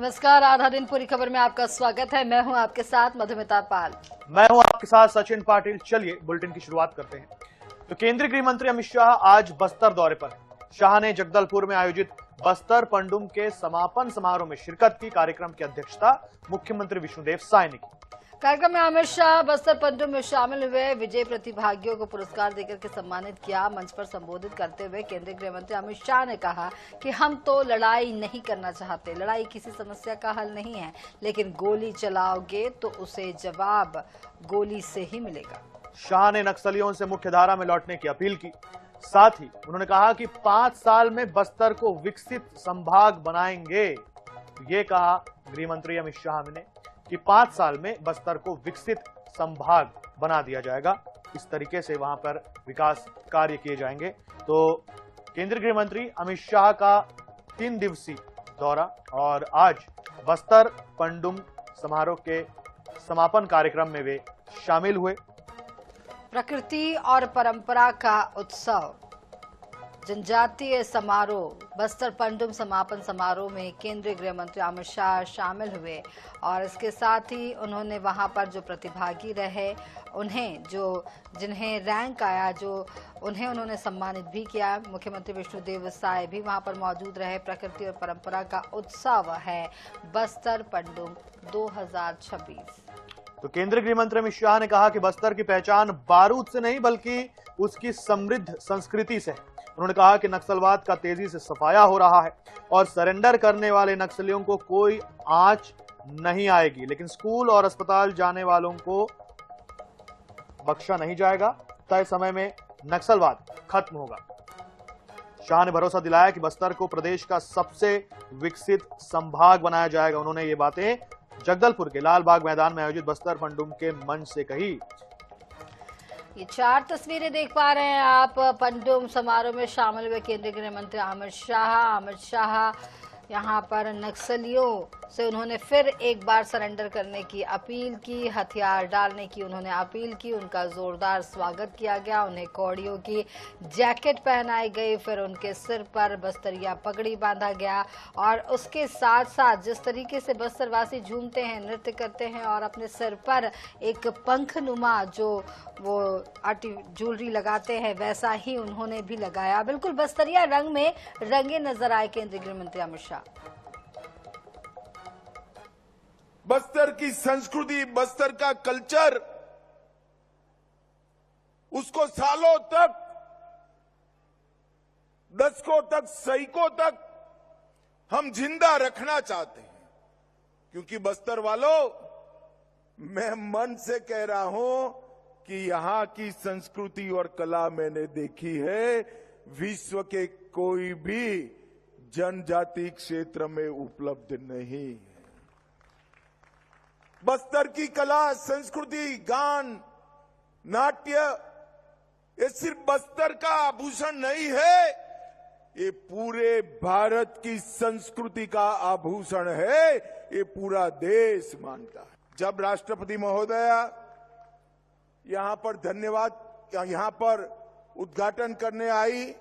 नमस्कार, आधा दिन पूरी खबर में आपका स्वागत है। मैं हूं आपके साथ मधुमिता पाल। मैं हूं आपके साथ सचिन पाटिल। चलिए बुलेटिन की शुरुआत करते हैं। तो केंद्रीय गृह मंत्री अमित शाह आज बस्तर दौरे पर हैं। शाह ने जगदलपुर में आयोजित बस्तर पंडुम के समापन समारोह में शिरकत की। कार्यक्रम की अध्यक्षता मुख्यमंत्री विष्णुदेव साय ने की। कार्यक्रम में अमित शाह बस्तर पंडुम में शामिल हुए विजय प्रतिभागियों को पुरस्कार देकर के सम्मानित किया। मंच पर संबोधित करते हुए केंद्रीय गृह मंत्री अमित शाह ने कहा कि हम तो लड़ाई नहीं करना चाहते, लड़ाई किसी समस्या का हल नहीं है, लेकिन गोली चलाओगे तो उसे जवाब गोली से ही मिलेगा। शाह ने नक्सलियों से मुख्यधारा में लौटने की अपील की। साथ ही उन्होंने कहा कि 5 साल में बस्तर को विकसित संभाग बनाएंगे। ये कहा गृह मंत्री अमित शाह ने कि 5 साल में बस्तर को विकसित संभाग बना दिया जाएगा। इस तरीके से वहां पर विकास कार्य किए जाएंगे। तो केंद्रीय गृह मंत्री अमित शाह का 3 दिवसीय दौरा और आज बस्तर पंडुम समारोह के समापन कार्यक्रम में वे शामिल हुए। प्रकृति और परंपरा का उत्सव जनजातीय समारोह बस्तर पंडुम समापन समारोह में केंद्रीय गृह मंत्री अमित शाह शामिल हुए और इसके साथ ही उन्होंने वहां पर जो प्रतिभागी रहे उन्हें जिन्हें रैंक आया उन्हें उन्होंने सम्मानित भी किया। मुख्यमंत्री विष्णुदेव साय भी वहां पर मौजूद रहे। प्रकृति और परंपरा का उत्सव है बस्तर पंडुम 2026। तो केंद्रीय गृह मंत्री अमित शाह ने कहा कि बस्तर की पहचान बारूद से नहीं बल्कि उसकी समृद्ध संस्कृति से है। उन्होंने कहा कि नक्सलवाद का तेजी से सफाया हो रहा है और सरेंडर करने वाले नक्सलियों को कोई आंच नहीं आएगी, लेकिन स्कूल और अस्पताल जाने वालों को बख्शा नहीं जाएगा। तय समय में नक्सलवाद खत्म होगा। शाह ने भरोसा दिलाया कि बस्तर को प्रदेश का सबसे विकसित संभाग बनाया जाएगा। उन्होंने ये बातें जगदलपुर के लाल बाग मैदान में आयोजित बस्तर पंडुम के मंच से कही। ये 4 तस्वीरें देख पा रहे हैं आप। पंडुम समारोह में शामिल हुए केंद्रीय गृह मंत्री अमित शाह यहाँ पर नक्सलियों से उन्होंने फिर एक बार सरेंडर करने की अपील की, हथियार डालने की उन्होंने अपील की। उनका जोरदार स्वागत किया गया, उन्हें कौड़ियों की जैकेट पहनाई गई, फिर उनके सिर पर बस्तरिया पगड़ी बांधा गया और उसके साथ साथ जिस तरीके से बस्तरवासी झूमते हैं, नृत्य करते हैं और अपने सिर पर एक पंखनुमा जो वो ज्वेलरी लगाते हैं वैसा ही उन्होंने भी लगाया। बिल्कुल बस्तरिया रंग में रंगे नजर आए केंद्रीय गृह मंत्री अमित शाह। बस्तर की संस्कृति, बस्तर का कल्चर, उसको सालों तक, दशकों तक, सैकों तक हम जिंदा रखना चाहते हैं। क्योंकि बस्तर वालों, मैं मन से कह रहा हूं कि यहां की संस्कृति और कला मैंने देखी है, विश्व के कोई भी जनजाति क्षेत्र में उपलब्ध नहीं है। बस्तर की कला, संस्कृति, गान, नाट्य, ये सिर्फ बस्तर का आभूषण नहीं है, ये पूरे भारत की संस्कृति का आभूषण है। ये पूरा देश मानता है। जब राष्ट्रपति महोदया यहां पर उद्घाटन करने आई,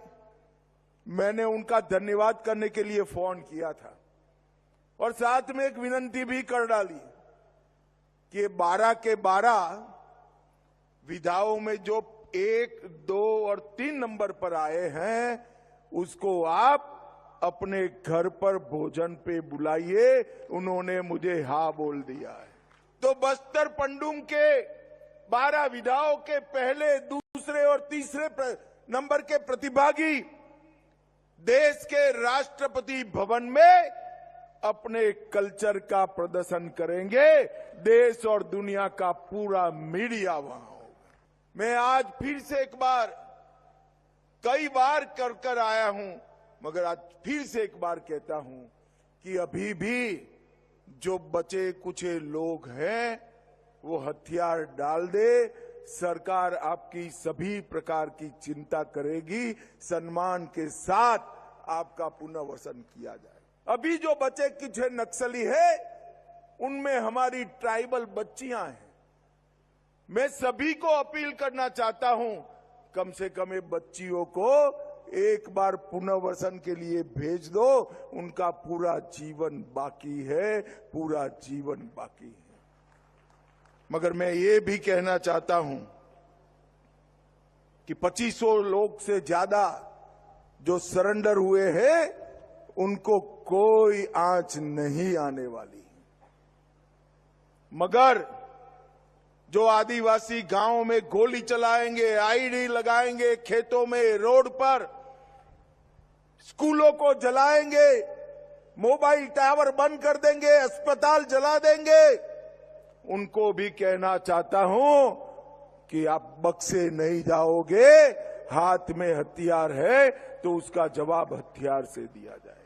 मैंने उनका धन्यवाद करने के लिए फोन किया था और साथ में एक विनती भी कर डाली कि 12 के 12 विधाओं में जो 1, 2 और 3 नंबर पर आए हैं उसको आप अपने घर पर भोजन पे बुलाइए। उन्होंने मुझे हाँ बोल दिया है। तो बस्तर पंडुम के 12 विधाओं के पहले, दूसरे और तीसरे नंबर के प्रतिभागी देश के राष्ट्रपति भवन में अपने कल्चर का प्रदर्शन करेंगे। देश और दुनिया का पूरा मीडिया वहां होगा। मैं आज फिर से एक बार, कई बार कर आया हूं, मगर आज फिर से एक बार कहता हूं कि अभी भी जो बचे कुछे लोग हैं वो हथियार डाल दे। सरकार आपकी सभी प्रकार की चिंता करेगी, सम्मान के साथ आपका पुनर्वसन किया जाए। अभी जो बचे कुछ नक्सली है उनमें हमारी ट्राइबल बच्चियां हैं। मैं सभी को अपील करना चाहता हूं, कम से कम ये बच्चियों को एक बार पुनर्वसन के लिए भेज दो, उनका पूरा जीवन बाकी है, पूरा जीवन बाकी है। मगर मैं ये भी कहना चाहता हूं कि 2500 लोग से ज्यादा जो सरेंडर हुए हैं, उनको कोई आंच नहीं आने वाली। मगर जो आदिवासी गांव में गोली चलाएंगे, आईडी लगाएंगे, खेतों में, रोड पर, स्कूलों को जलाएंगे, मोबाइल टावर बंद कर देंगे, अस्पताल जला देंगे, उनको भी कहना चाहता हूं कि आप बख्शे नहीं जाओगे। हाथ में हथियार है तो उसका जवाब हथियार से दिया जाए।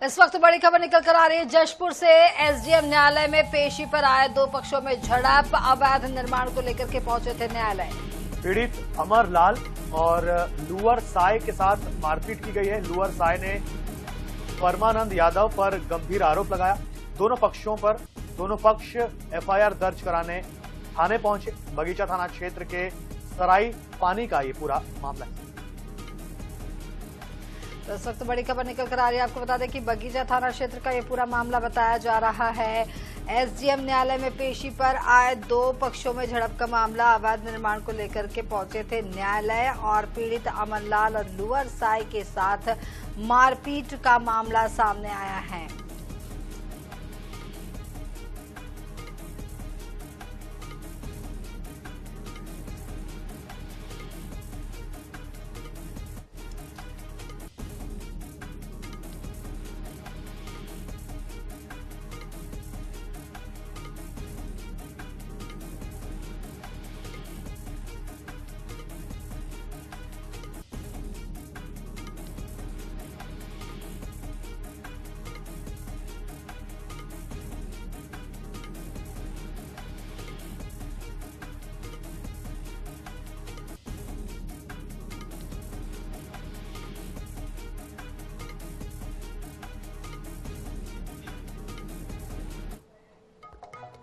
इस वक्त बड़ी खबर निकल कर आ रही है जशपुर से। एसडीएम न्यायालय में पेशी पर आए दो पक्षों में झड़प, अवैध निर्माण को लेकर के पहुंचे थे न्यायालय। पीड़ित अमर लाल और लुअर साय के साथ मारपीट की गई है। लुअर साय ने परमानंद यादव पर गंभीर आरोप लगाया। दोनों पक्ष एफआईआर दर्ज कराने थाने पहुंचे। बगीचा थाना क्षेत्र के सराई पानी का ये पूरा मामला है। तो इस वक्त बड़ी खबर निकल कर आ रही है। आपको बता दें कि बगीचा थाना क्षेत्र का ये पूरा मामला बताया जा रहा है। एसडीएम न्यायालय में पेशी पर आए दो पक्षों में झड़प का मामला, अवैध निर्माण को लेकर के पहुंचे थे न्यायालय और पीड़ित अमरलाल और लुअर साय के साथ मारपीट का मामला सामने आया है।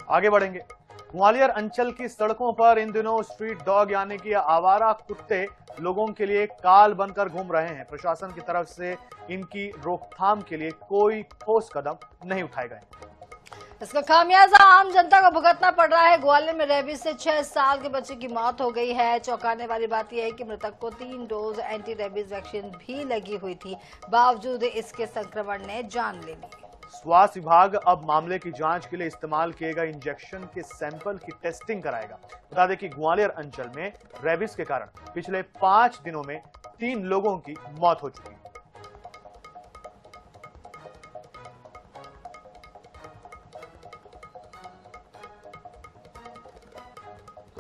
आगे बढ़ेंगे। ग्वालियर अंचल की सड़कों पर इन दिनों स्ट्रीट डॉग यानी कि आवारा कुत्ते लोगों के लिए काल बनकर घूम रहे हैं। प्रशासन की तरफ से इनकी रोकथाम के लिए कोई ठोस कदम नहीं उठाए गए। इसका खामियाजा आम जनता को भुगतना पड़ रहा है। ग्वालियर में रेबीज से 6 साल के बच्चे की मौत हो गई है। चौंकाने वाली बात यह है कि मृतक को 3 डोज एंटी रेबीज वैक्सीन भी लगी हुई थी, बावजूद इसके संक्रमण ने जान ले ली। स्वास्थ्य विभाग अब मामले की जांच के लिए इस्तेमाल किए गए इंजेक्शन के सैंपल की टेस्टिंग कराएगा। बता दें कि ग्वालियर अंचल में रेबीज के कारण पिछले 5 दिनों में 3 लोगों की मौत हो चुकी है।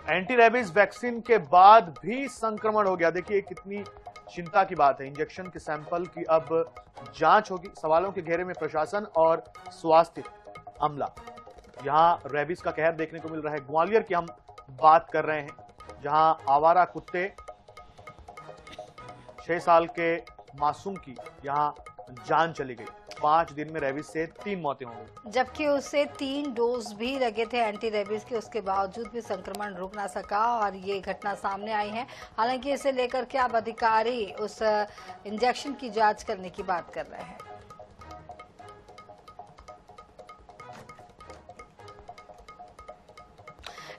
एंटी रेबीज वैक्सीन के बाद भी संक्रमण हो गया। देखिए कितनी चिंता की बात है। इंजेक्शन के सैंपल की अब जांच होगी। सवालों के घेरे में प्रशासन और स्वास्थ्य अमला। यहां रेबीज का कहर देखने को मिल रहा है। ग्वालियर की हम बात कर रहे हैं, जहां आवारा कुत्ते 6 साल के मासूम की यहां जान चली गई। 5 दिन में रेबीज से 3 मौतें हो गई, जबकि उसे 3 डोज भी लगे थे एंटी रेबीज के। उसके बावजूद भी संक्रमण रुक ना सका और ये घटना सामने आई है। हालांकि इसे लेकर के अब अधिकारी उस इंजेक्शन की जांच करने की बात कर रहे हैं।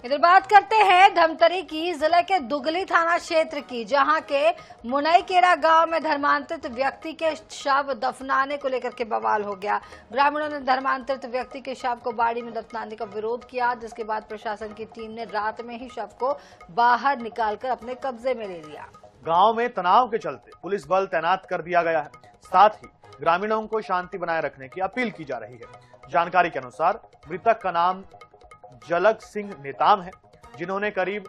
इधर बात करते हैं धमतरी की, जिले के दुगली थाना क्षेत्र की, जहां के मुनईकेरा गांव में धर्मांतरित व्यक्ति के शव दफनाने को लेकर के बवाल हो गया। ग्रामीणों ने धर्मांतरित व्यक्ति के शव को बाड़ी में दफनाने का विरोध किया, जिसके बाद प्रशासन की टीम ने रात में ही शव को बाहर निकालकर अपने कब्जे में ले लिया। गांव में तनाव के चलते पुलिस बल तैनात कर दिया गया है। साथ ही ग्रामीणों को शांति बनाए रखने की अपील की जा रही है। जानकारी के अनुसार मृतक का नाम जलग सिंह नेताम है, जिन्होंने करीब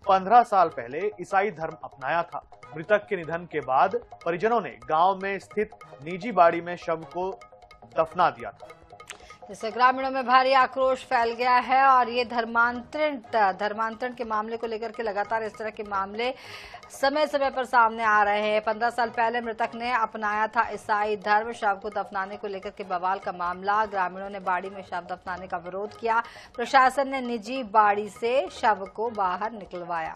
15 साल पहले ईसाई धर्म अपनाया था। मृतक के निधन के बाद परिजनों ने गांव में स्थित निजी बाड़ी में शव को दफना दिया था। जिससे ग्रामीणों में भारी आक्रोश फैल गया है और ये धर्मांतरण के मामले को लेकर के लगातार इस तरह के मामले समय समय पर सामने आ रहे हैं। 15 साल पहले मृतक ने अपनाया था ईसाई धर्म। शव को दफनाने को लेकर के बवाल का मामला। ग्रामीणों ने बाड़ी में शव दफनाने का विरोध किया। प्रशासन ने निजी बाड़ी से शव को बाहर निकलवाया।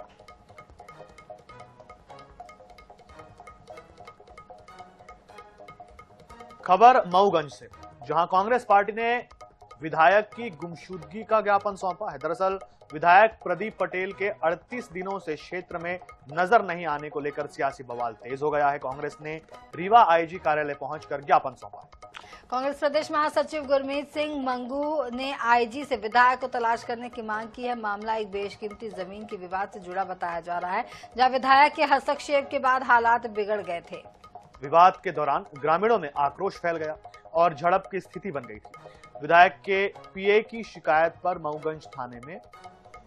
खबर मऊगंज से, जहां कांग्रेस पार्टी ने विधायक की गुमशुदगी का ज्ञापन सौंपा है। दरअसल विधायक प्रदीप पटेल के 38 दिनों से क्षेत्र में नजर नहीं आने को लेकर सियासी बवाल तेज हो गया है। कांग्रेस ने रीवा आईजी कार्यालय पहुंचकर ज्ञापन सौंपा। कांग्रेस प्रदेश महासचिव गुरमीत सिंह मंगू ने आईजी से विधायक को तलाश करने की मांग की है। मामला एक बेशकीमती जमीन के विवाद से जुड़ा बताया जा रहा है, जहां विधायक के हस्तक्षेप के बाद हालात बिगड़ गए थे। विवाद के दौरान ग्रामीणों में आक्रोश फैल गया और झड़प की स्थिति बन गई थी। विधायक के पीए की शिकायत पर मऊगंज थाने में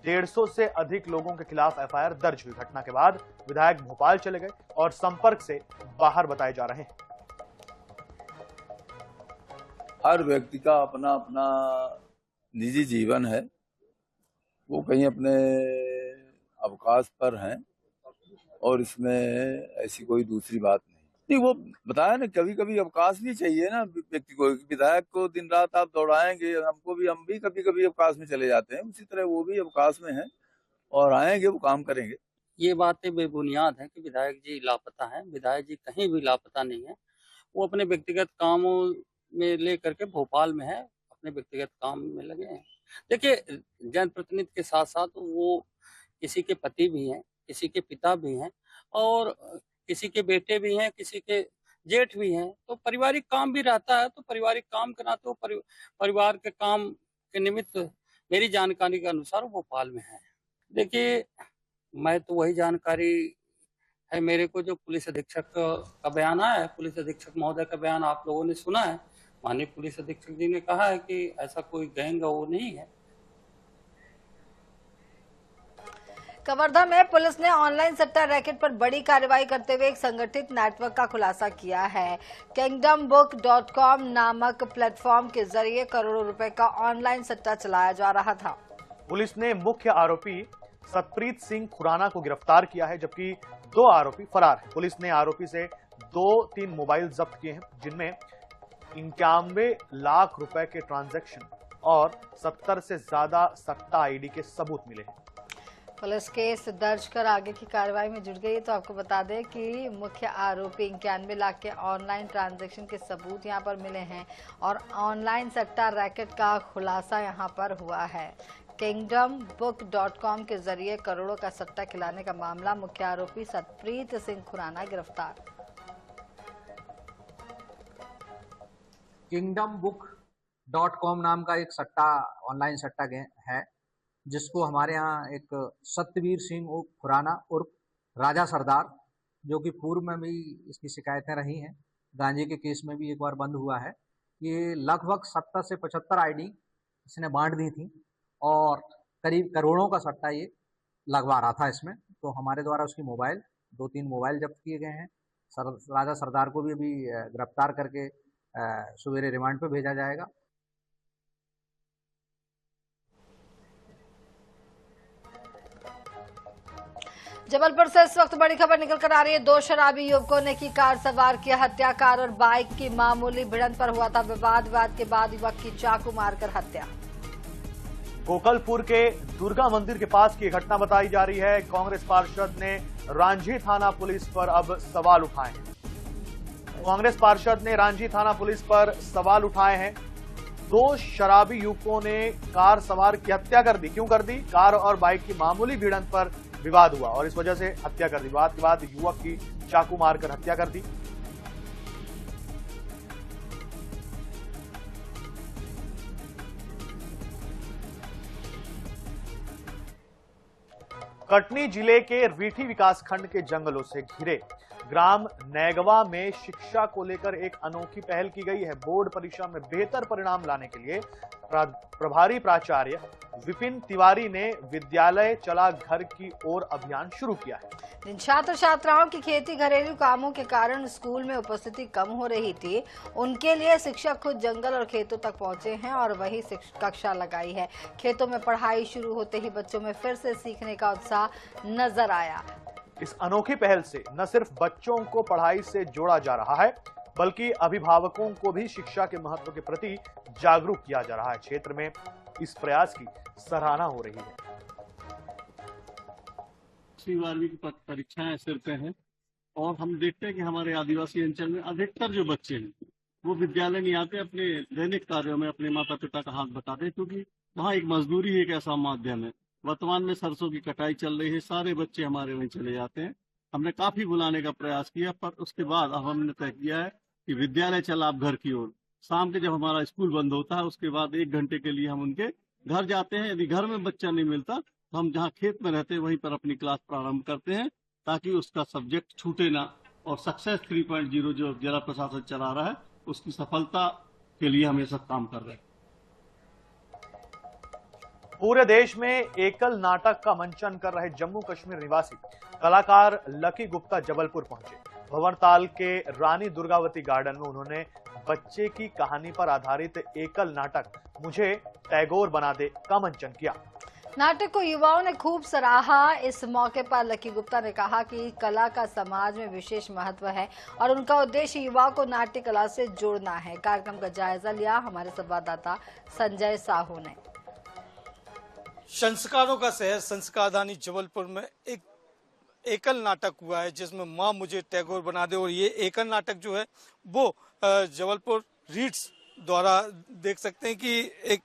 150 से अधिक लोगों के खिलाफ एफआईआर दर्ज हुई। घटना के बाद विधायक भोपाल चले गए और संपर्क से बाहर बताए जा रहे हैं। हर व्यक्ति का अपना अपना निजी जीवन है, वो कहीं अपने अवकाश पर हैं और इसमें ऐसी कोई दूसरी बात नहीं। वो बताया ना, कभी कभी अवकाश भी चाहिए ना व्यक्ति को। विधायक को दिन रात आप दौड़ाएंगे, हम भी कभी कभी अवकाश में चले जाते हैं, उसी तरह वो भी अवकाश में हैं और आएंगे, वो काम करेंगे। ये बातें बेबुनियाद हैं कि विधायक जी लापता हैं। विधायक जी कहीं भी लापता नहीं है। वो अपने व्यक्तिगत कामों में लेकर के भोपाल में है, अपने व्यक्तिगत काम में लगे हैं। देखिए, जनप्रतिनिधि के साथ साथ वो किसी के पति भी हैं, किसी के पिता भी हैं और किसी के बेटे भी हैं, किसी के जेठ भी हैं। तो पारिवारिक काम भी रहता है, तो पारिवारिक काम के नाते परिवार के काम के निमित्त मेरी जानकारी के अनुसार भोपाल में है। देखिए, मैं तो वही जानकारी है मेरे को जो पुलिस अधीक्षक का बयान आया है। पुलिस अधीक्षक महोदय का बयान आप लोगों ने सुना है। माननीय पुलिस अधीक्षक जी ने कहा है कि ऐसा कोई गैंग वो नहीं है। कवर्धा में पुलिस ने ऑनलाइन सट्टा रैकेट पर बड़ी कार्रवाई करते हुए एक संगठित नेटवर्क का खुलासा किया है। kingdombook.com नामक प्लेटफॉर्म के जरिए करोड़ों रुपए का ऑनलाइन सट्टा चलाया जा रहा था। पुलिस ने मुख्य आरोपी सतप्रीत सिंह खुराना को गिरफ्तार किया है, जबकि 2 आरोपी फरार हैं। पुलिस ने आरोपी से 2-3 मोबाइल जब्त किए हैं, जिनमें 91 लाख रुपए के ट्रांजैक्शन और 70 से ज्यादा सट्टा आईडी के सबूत मिले हैं। पुलिस केस दर्ज कर आगे की कार्रवाई में जुट गई। तो आपको बता दें कि मुख्य आरोपी 91 लाख के ऑनलाइन ट्रांजैक्शन के सबूत यहां पर मिले हैं और ऑनलाइन सट्टा रैकेट का खुलासा यहां पर हुआ है। kingdombook.com के जरिए करोड़ों का सट्टा खिलाने का मामला। मुख्य आरोपी सतप्रीत सिंह खुराना गिरफ्तार। kingdombook.com नाम का एक सट्टा ऑनलाइन सट्टा है, जिसको हमारे यहाँ एक सत्यवीर सिंह खुराना उर्फ राजा सरदार, जो कि पूर्व में भी इसकी शिकायतें रही हैं, गांजे के केस में भी एक बार बंद हुआ है। ये लगभग 70 से 75 आईडी इसने बांट दी थी और करीब करोड़ों का सट्टा ये लगवा रहा था इसमें। तो हमारे द्वारा उसकी मोबाइल 2-3 मोबाइल जब्त किए गए हैं। राजा सरदार को भी अभी गिरफ्तार करके सवेरे रिमांड पे भेजा जाएगा। जबलपुर से इस वक्त बड़ी खबर निकल कर आ रही है। 2 शराबी युवकों ने की कार सवार की हत्या। कार और बाइक की मामूली भिड़ंत पर हुआ था विवाद के बाद युवक की चाकू मारकर हत्या। गोकलपुर के दुर्गा मंदिर के पास की घटना बताई जा रही है। कांग्रेस पार्षद ने रांझी थाना पुलिस पर अब सवाल उठाए हैं। कांग्रेस पार्षद ने रांझी थाना पुलिस पर सवाल उठाए हैं। 2 शराबी युवकों ने कार सवार की हत्या कर दी। क्यों कर दी? कार और बाइक की मामूली भिड़ंत पर विवाद हुआ और इस वजह से हत्या कर दी। विवाद के बाद युवक की चाकू मारकर हत्या कर दी। कटनी जिले के रीठी विकासखंड के जंगलों से घिरे ग्राम नैगवा में शिक्षा को लेकर एक अनोखी पहल की गई है। बोर्ड परीक्षा में बेहतर परिणाम लाने के लिए प्रभारी प्राचार्य विपिन तिवारी ने विद्यालय चला घर की ओर अभियान शुरू किया है। जिन छात्र छात्राओं की खेती घरेलू कामों के कारण स्कूल में उपस्थिति कम हो रही थी, उनके लिए शिक्षक खुद जंगल और खेतों तक पहुंचे हैं और वही कक्षा लगाई है। खेतों में पढ़ाई शुरू होते ही बच्चों में फिर से सीखने का उत्साह नजर आया। इस अनोखी पहल से न सिर्फ बच्चों को पढ़ाई से जोड़ा जा रहा है, बल्कि अभिभावकों को भी शिक्षा के महत्व के प्रति जागरूक किया जा रहा है। क्षेत्र में इस प्रयास की सराहना हो रही है। 12वीं की परीक्षाएं सिर पे हैं और हम देखते हैं कि हमारे आदिवासी अंचल में अधिकतर जो बच्चे हैं वो विद्यालय नहीं आते, अपने दैनिक कार्यों में अपने माता पिता का हाथ बताते हैं, क्योंकि वहाँ एक मजदूरी एक ऐसा माध्यम है। वर्तमान में सरसों की कटाई चल रही है, सारे बच्चे हमारे वहीं चले जाते हैं। हमने काफी बुलाने का प्रयास किया, पर उसके बाद अब हमने तय किया है कि विद्यालय चला आप घर की ओर। शाम के जब हमारा स्कूल बंद होता है उसके बाद 1 घंटे के लिए हम उनके घर जाते हैं। यदि घर में बच्चा नहीं मिलता तो हम जहाँ खेत में रहते हैं वहीं पर अपनी क्लास प्रारंभ करते हैं, ताकि उसका सब्जेक्ट छूटे ना। और सक्सेस 3.0 जो जिला प्रशासन चला रहा है उसकी सफलता के लिए हम ये सब काम कर रहे हैं। पूरे देश में एकल नाटक का मंचन कर रहे जम्मू कश्मीर निवासी कलाकार लकी गुप्ता जबलपुर पहुंचे। भंवरताल के रानी दुर्गावती गार्डन में उन्होंने बच्चे की कहानी पर आधारित एकल नाटक मुझे टैगोर बना दे का मंचन किया। नाटक को युवाओं ने खूब सराहा। इस मौके पर लकी गुप्ता ने कहा कि कला का समाज में विशेष महत्व है और उनका उद्देश्य युवाओं को नाट्य कला से जोड़ना है। कार्यक्रम का जायजा लिया हमारे संवाददाता संजय साहू ने। संस्कारों का शहर संस्कारधानी जबलपुर में एक एकल नाटक हुआ है जिसमें माँ मुझे टैगोर बना दे, और ये एकल नाटक जो है वो जबलपुर रीड्स द्वारा देख सकते हैं कि एक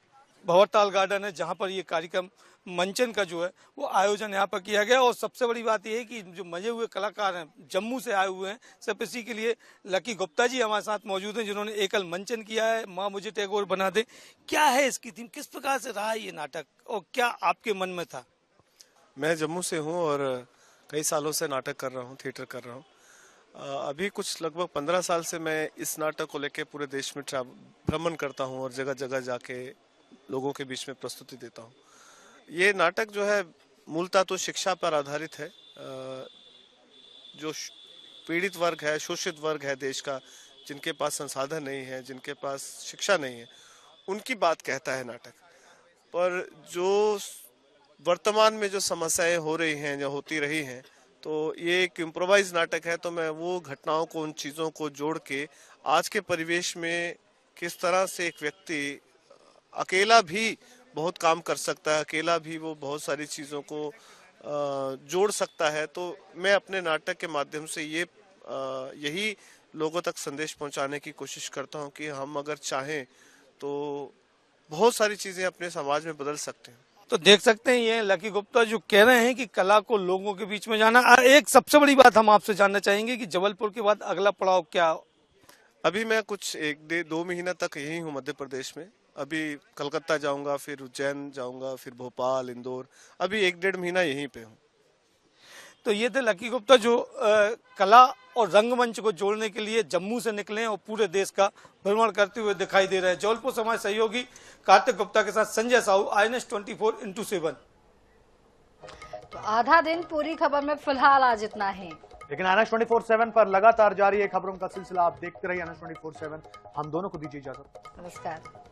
भंवरताल गार्डन है जहाँ पर ये कार्यक्रम मंचन का जो है वो आयोजन यहाँ पर किया गया। और सबसे बड़ी बात यह है कि जो मजे हुए कलाकार हैं जम्मू से आए हुए हैं, सिर्फ इसी के लिए लकी गुप्ता जी हमारे साथ मौजूद हैं जिन्होंने एकल मंचन किया है माँ मुझे टैगोर बना दे। क्या है इसकी थीम, किस प्रकार से रहा है ये नाटक और क्या आपके मन में था? मैं जम्मू से हूँ और कई सालों से नाटक कर रहा हूँ, थिएटर कर रहा हूँ। अभी कुछ लगभग 15 साल से मैं इस नाटक को लेकर पूरे देश में भ्रमण करता हूँ और जगह जगह जाके लोगों के बीच में प्रस्तुति देता हूँ। ये नाटक जो है मूलतः तो शिक्षा पर आधारित है। जो पीड़ित वर्ग है, शोषित वर्ग है देश का, जिनके पास संसाधन नहीं है, जिनके पास शिक्षा नहीं है, उनकी बात कहता है नाटक। पर जो वर्तमान में जो समस्याएं हो रही हैं या होती रही हैं, तो ये एक इम्प्रोवाइज नाटक है। तो मैं वो घटनाओं को, उन चीज़ों को जोड़ के आज के परिवेश में किस तरह से एक व्यक्ति अकेला भी बहुत काम कर सकता है, अकेला भी वो बहुत सारी चीज़ों को जोड़ सकता है। तो मैं अपने नाटक के माध्यम से यही लोगों तक संदेश पहुंचाने की कोशिश करता हूं कि हम अगर चाहें तो बहुत सारी चीज़ें अपने समाज में बदल सकते हैं। तो देख सकते हैं ये लकी गुप्ता जो कह रहे हैं कि कला को लोगों के बीच में जाना। एक सबसे बड़ी बात हम आपसे जानना चाहेंगे कि जबलपुर के बाद अगला पड़ाव क्या? अभी मैं कुछ 1-2 महीना तक यही हूँ मध्य प्रदेश में। अभी कलकत्ता जाऊंगा, फिर उज्जैन जाऊंगा, फिर भोपाल, इंदौर। अभी 1-1.5 महीना यहीं पे हूँ। तो ये थे लकी गुप्ता जो कला और रंगमंच को जोड़ने के लिए जम्मू से निकले और पूरे देश का भ्रमण करते हुए दिखाई दे रहे हैं। जबलपुर से हमारे सहयोगी कार्तिक गुप्ता के साथ संजय साहू, INS 24x7। तो आधा दिन पूरी खबर में फिलहाल आज इतना ही, लेकिन INS 24/7 पर लगातार जारी है खबरों का सिलसिला। आप देखते रहिए INS 24/7। हम दोनों को दीजिए इजाजत। नमस्कार।